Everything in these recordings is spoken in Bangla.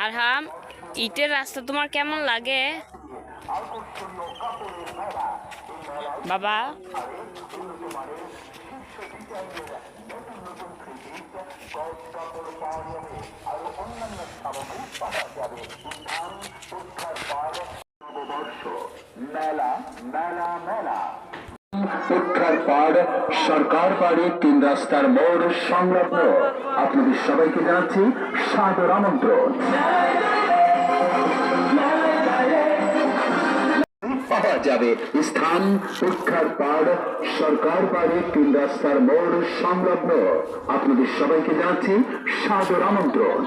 আর হাম ইটের রাস্তা তোমার কেমন লাগে বাবা? মেলা মেলা মেলা উদ্ধার পাড় সরকার বাড়ি ৩ রাস্তার মোড় সংলগ্ন আপনাদের সবাইকে জানাচ্ছি সাদর আমন্ত্রণ। পাওয়া যাবে স্থান উদ্ধার পাড় সরকার বাড়ি ৩ রাস্তার মোড় সংলগ্ন আপনাদের সবাইকে জানাচ্ছি সাদর আমন্ত্রণ।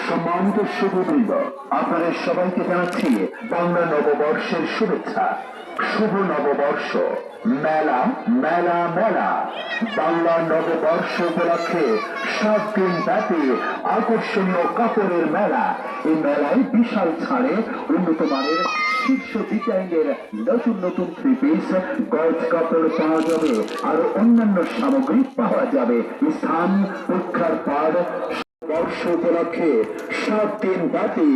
সম্মানিত শুভবৃন্দ, আপনাদের সবাইকে জানাচ্ছি বাংলা নববর্ষের শুভেচ্ছা। শুভ নববর্ষ মেলা মেলা মেলা বাংলা নববর্ষ উপলক্ষে 7 দিন ব্যাপী আকর্ষণীয় কাপড়ের মেলা। এই মেলায় বিশাল ছাড়ে উন্নত মানের শীর্ষ ডিজাইনের নতুন নতুন 3 পিস গজ কাপড় পাওয়া যাবে আর অন্যান্য সামগ্রী পাওয়া যাবে। স্থান উদ্ধার পাড় বর্ষ উপলক্ষে 7 দিন ব্যাপী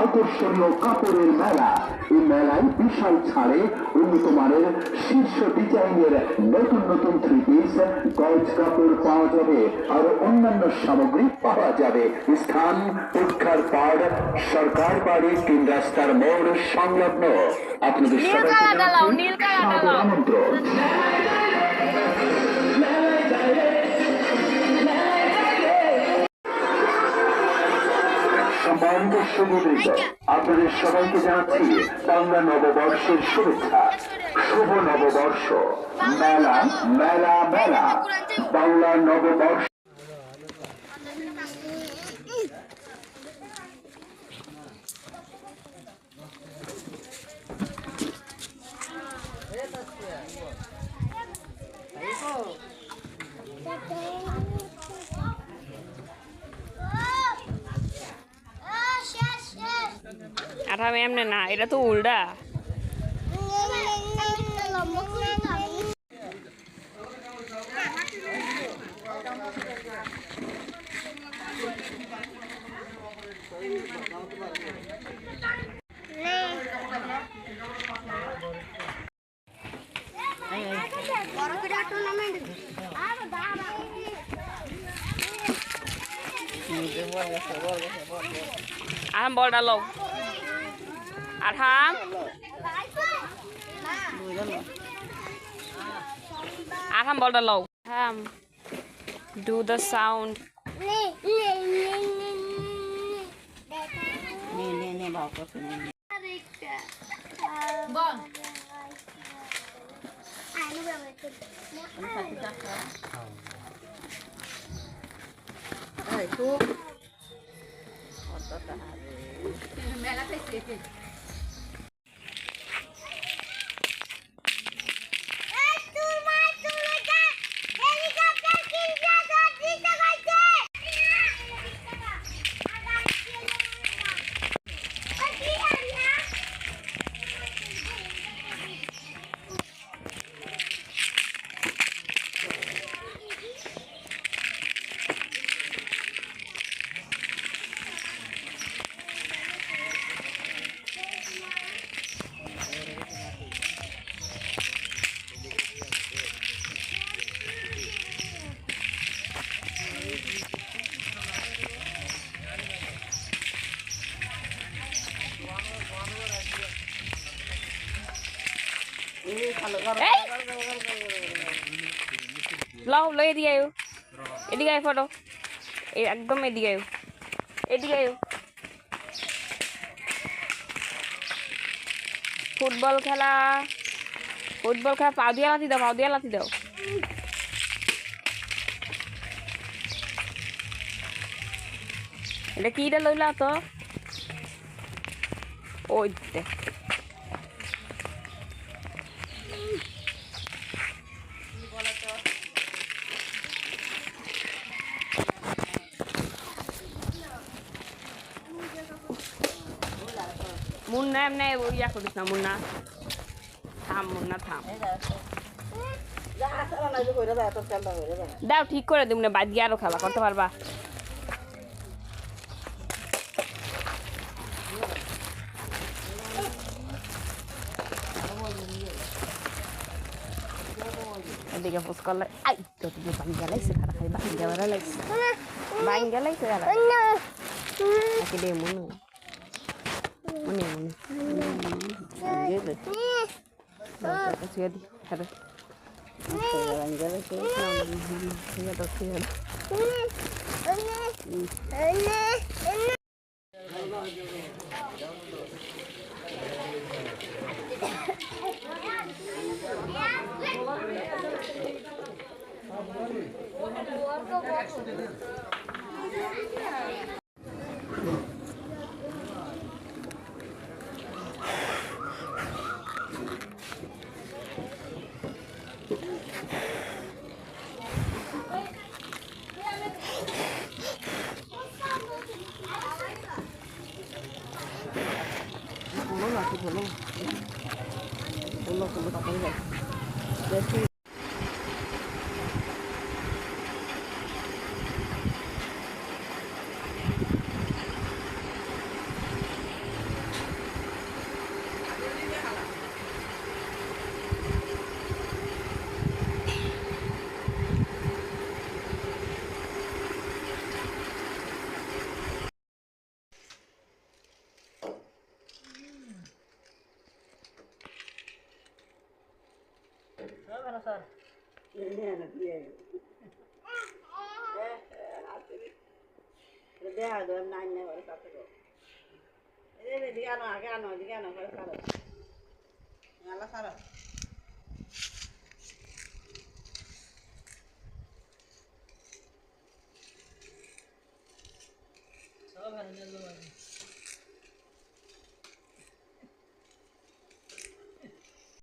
আকর্ষণীয় কাপড়ের মেলা। এই মেলায় বিশাল ছাড়ে উন্নত মানের শীর্ষ ডিজাইনের নতুন নতুন 3 পিস গজ কাপড় পাওয়া যাবে আর অন্যান্য সামগ্রী পাওয়া যাবে। স্থান উদ্ধার পাড় সরকার বাড়ি ৩ রাস্তার মোড় সংলগ্ন আপনাদের সবাইকে আমন্ত্রণ। সম্মানিত শুভবৃন্দ, আপনাদের সবাইকে জানাচ্ছি বাংলা নববর্ষের শুভেচ্ছা। শুভ নববর্ষ মেলা মেলা মেলা বাংলা নববর্ষ। আর আমি এমনি না, এটা তো উল্টা। আরাম বলটা লো আরাম আরাম বলটা লো আরাম do the sound ne বাও করতে নেই বল আইনো বাবা এই তো কতটা মেলা থেকে লাও লো এদিকে আয়ো এদিকে আয় ফটো একদম এদিকে আয়ো এদিকে আয়ো ফুটবল খেলা পাও দিয়া লাথি দাও এটা কিটা লইলা তো ওই দেখ মুন্না এমনি ইয়া করিস না মুন্না থাম দাও ঠিক করে দিব না, বাদ গিয়ে আরো খেলা করতে পারবা। এদিকে পোস্ট করলে আই তো তুমি বাঙ্গা লাইছে খারাপ খাই বাঙ্গা বেড়া লাইছে বাঙ্গা লাইছে খারাপ আকে দে মনে মনে মনে ছেড়ে দি খারাপ বাঙ্গা লাইছে ঠিক আছে ঠিক আছে Solo para el